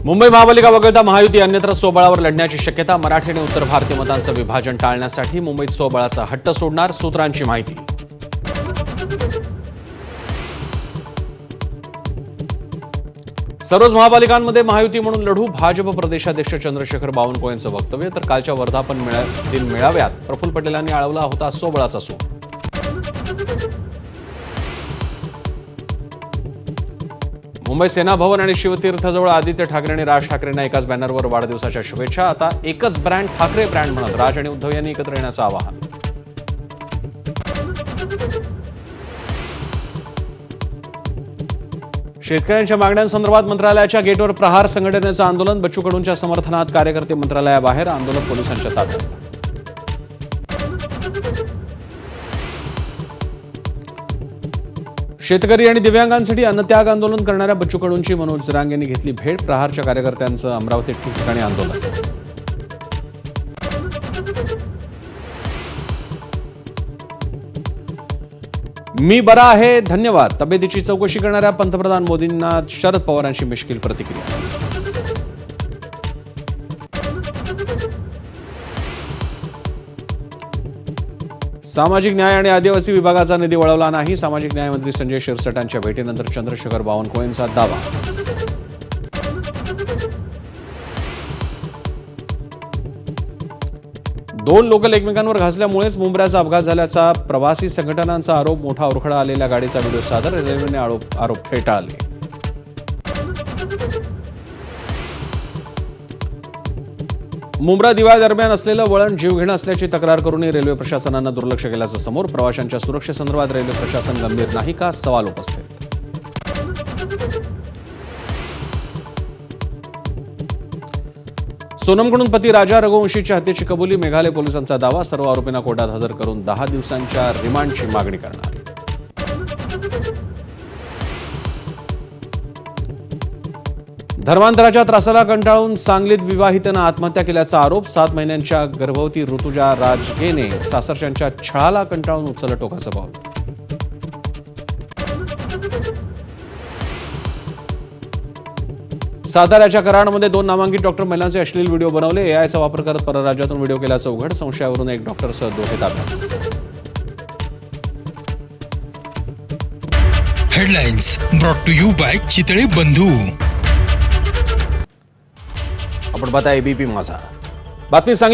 मुंबई महापालिका वगळता महायुती अन्यत्र स्वबळावर लढण्याची शक्यता. मराठी आणि उत्तर भारतीय मतांचं विभाजन टाळण्यासाठी मुंबईत स्वबळाचा हट्ट सोडणार, सूत्रांची माहिती. सर्वच महापालिकांमध्ये महायुती म्हणून लढू, भाजप प्रदेशाध्यक्ष चंद्रशेखर बावनकुळेंचं वक्तव्य. तर कालच्या वर्धापन दिन मेळाव्यात प्रफुल्ल पटेलांनी आळवला होता स्वबळाचा सूर. मुंबई सेना भवन आणि शिवतीर्थजवळ आदित्य ठाकरे आणि राज ठाकरेंना एकाच बॅनरवर वाढदिवसाच्या शुभेच्छा. आता एकच ब्रँड ठाकरे ब्रँड म्हणत राज आणि उद्धव यांनी एकत्र येण्याचं आवाहन. शेतकऱ्यांच्या मागण्यांसंदर्भात मंत्रालयाच्या गेटवर प्रहार संघटनेचं आंदोलन. बच्चू कडूंच्या समर्थनात कार्यकर्ते मंत्रालयाबाहेर, आंदोलक पोलिसांच्या ताब्यात. शेतकरी आणि दिव्यांगांसाठी अन्नत्याग आंदोलन करणाऱ्या बच्चू कडूंची मनोज जरांगे यांनी घेतली भेट. प्रहारच्या कार्यकर्त्यांचं अमरावतीत ठिकठिकाणी आंदोलन. मी बरा आहे, धन्यवाद. तब्येतीची चौकशी करणाऱ्या पंतप्रधान मोदींना शरद पवारांची मिश्कील प्रतिक्रिया. सामाजिक न्याय आणि आदिवासी विभागाचा निधी वळवला नाही. सामाजिक न्याय मंत्री संजय शिरसाटांच्या भेटीनंतर चंद्रशेखर बावनकुळेंचा दावा. दोन लोकल एकमेकांवर घासल्यामुळेच मुंबऱ्याचा अपघात झाल्याचा प्रवासी संघटनांचा आरोप. मोठा ओरखडा आलेल्या गाडीचा व्हिडिओ सादर. रेल्वेने आरोप फेटाळले. मुंब्रा दिवाळी दरम्यान असलेलं वळण जीवघेणं असल्याची तक्रार करूनही रेल्वे प्रशासनानं दुर्लक्ष केल्याचं समोर. प्रवाशांच्या सुरक्षेसंदर्भात रेल्वे प्रशासन गंभीर नाही का, सवाल उपस्थित. सोनमकडून पती राजा रघुवंशीच्या हत्येची कबुली. मेघालय पोलिसांचा दावा. सर्व आरोपींना कोर्टात हजर करून 10 दिवसांच्या रिमांडची मागणी करणार. धर्मांतराच्या त्रासाला कंटाळून सांगलीत विवाहितेनं आत्महत्या केल्याचा आरोप. 7 महिन्यांच्या गर्भवती ऋतुजा राजगेने सासरच्यांच्या छळाला कंटाळून उचललं टोकाचं पाऊल. साताऱ्याच्या कराडमध्ये 2 नामांकित डॉक्टर महिलांचे अश्लील व्हिडिओ बनवले. एआयचा वापर करत परराज्यातून व्हिडिओ केल्याचं उघड. संशयावरून एक डॉक्टरसह 2 ताब्यात. Headlines brought to you by Chitale Bandhu. आपण पाहता एबीपी माझा. बातमी सांगितली.